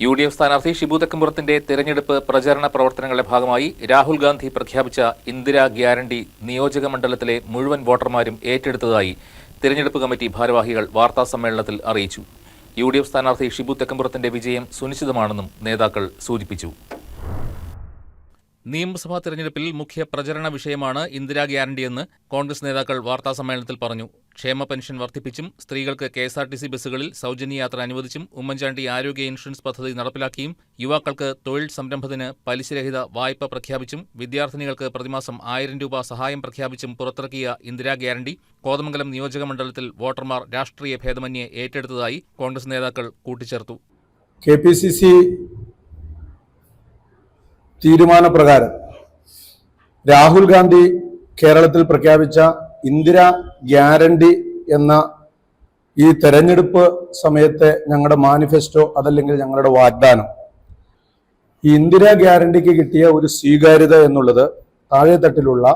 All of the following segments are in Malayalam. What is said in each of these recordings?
UDF സ്ഥാനാർത്ഥി ഷിബു തെക്കുംപുറത്തിന്റെ തെരഞ്ഞെടുപ്പ് പ്രചാരണ പ്രവർത്തനങ്ങളുടെ ഭാഗമായി രാഹുൽ ഗാന്ധി പ്രഖ്യാപിച്ച ഇന്ദിരാ ഗ്യാരണ്ടി നിയോജക മണ്ഡലത്തിലെ മുഴുവൻ വോട്ടർമാരും ഏറ്റെടുത്തതായി തെരഞ്ഞെടുപ്പ് കമ്മിറ്റി ഭാരവാഹികൾ വാർത്താസമ്മേളനത്തിൽ അറിയിച്ചു. UDF സ്ഥാനാർത്ഥി ഷിബു തെക്കുംപുറത്തിന്റെ വിജയം സുനിശ്ചിതമാണെന്നും നേതാക്കൾ സൂചിപ്പിച്ചു. നിയമസഭാ തെരഞ്ഞെടുപ്പിൽ മുഖ്യ പ്രചരണ വിഷയമാണ് ഇന്ദിരാ ഗ്യാരണ്ടിയെന്ന് കോൺഗ്രസ് നേതാക്കൾ വാർത്താസമ്മേളനത്തിൽ പറഞ്ഞു. ക്ഷേമ പെൻഷൻ വർദ്ധിപ്പിച്ചും സ്ത്രീകൾക്ക് KSRTC ബസ്സുകളിൽ സൗജന്യ യാത്ര അനുവദിച്ചും ഉമ്മൻചാണ്ടി ആരോഗ്യ ഇൻഷുറൻസ് പദ്ധതി നടപ്പിലാക്കിയും യുവാക്കൾക്ക് തൊഴിൽ സംരംഭത്തിന് പലിശരഹിത വായ്പ പ്രഖ്യാപിച്ചും വിദ്യാർത്ഥിനികൾക്ക് പ്രതിമാസം 1000 രൂപ സഹായം പ്രഖ്യാപിച്ചും പുറത്തിറക്കിയ ഇന്ദിരാ ഗ്യാരണ്ടി കോതമംഗലം നിയോജക മണ്ഡലത്തിൽ വോട്ടർമാർ രാഷ്ട്രീയ ഭേദമന്യേ ഏറ്റെടുത്തതായി കോൺഗ്രസ് നേതാക്കൾ കൂട്ടിച്ചേർത്തു. KPCC തീരുമാനപ്രകാരം രാഹുൽ ഗാന്ധി കേരളത്തിൽ പ്രഖ്യാപിച്ച ഇന്ദിരാ ഗ്യാരണ്ടി എന്ന ഈ തെരഞ്ഞെടുപ്പ് സമയത്തെ ഞങ്ങളുടെ മാനിഫെസ്റ്റോ അതല്ലെങ്കിൽ ഞങ്ങളുടെ വാഗ്ദാനം, ഈ ഇന്ദിരാ ഗ്യാരണ്ടിക്ക് കിട്ടിയ ഒരു സ്വീകാര്യത എന്നുള്ളത് താഴെത്തട്ടിലുള്ള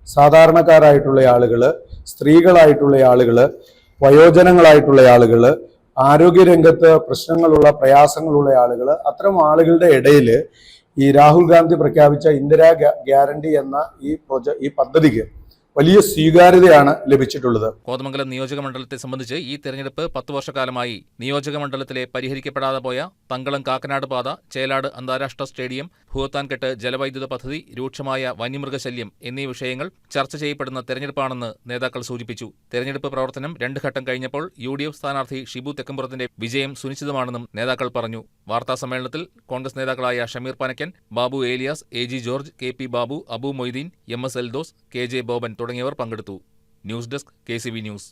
സാധാരണക്കാരായിട്ടുള്ള ആളുകള്, സ്ത്രീകളായിട്ടുള്ള ആളുകള്, വയോജനങ്ങളായിട്ടുള്ള ആളുകള്, ആരോഗ്യരംഗത്ത് പ്രശ്നങ്ങളുള്ള പ്രയാസങ്ങളുള്ള ആളുകള്, അത്തരം ആളുകളുടെ ഇടയിൽ ഈ രാഹുൽ ഗാന്ധി പ്രഖ്യാപിച്ച ഇന്ദിരാ ഗ്യാരണ്ടി എന്ന ഈ പദ്ധതിക്ക് വലിയ സ്വീകാര്യതയാണ് ലഭിച്ചിട്ടുള്ളത്. കോതമംഗലം നിയോജക മണ്ഡലത്തെ സംബന്ധിച്ച് ഈ തെരഞ്ഞെടുപ്പ് 10 വർഷക്കാലമായി നിയോജക മണ്ഡലത്തിലെ പരിഹരിക്കപ്പെടാതെ പോയ തങ്കളം കാക്കനാട് പാത, ചേലാട് അന്താരാഷ്ട്ര സ്റ്റേഡിയം, ഭൂത്താൻകെട്ട് ജലവൈദ്യുത പദ്ധതി, രൂക്ഷമായ വന്യമൃഗശല്യം എന്നീ വിഷയങ്ങൾ ചർച്ച ചെയ്യപ്പെടുന്ന തെരഞ്ഞെടുപ്പാണെന്ന് നേതാക്കൾ സൂചിപ്പിച്ചു. തെരഞ്ഞെടുപ്പ് പ്രവർത്തനം 2 ഘട്ടം കഴിഞ്ഞപ്പോൾ UDF സ്ഥാനാർത്ഥി ഷിബു തെക്കുംപുറത്തിന്റെ വിജയം സുനിശ്ചിതമാണെന്നും നേതാക്കൾ പറഞ്ഞു. വാർത്താസമ്മേളനത്തിൽ കോൺഗ്രസ് നേതാക്കളായ Shameer Panakkan, Babu Elias, AG George, KP Babu, Abu Moideen, MS Eldhose, KJ Boban തുടങ്ങിയവർ പങ്കെടുത്തു. News desk KCV news.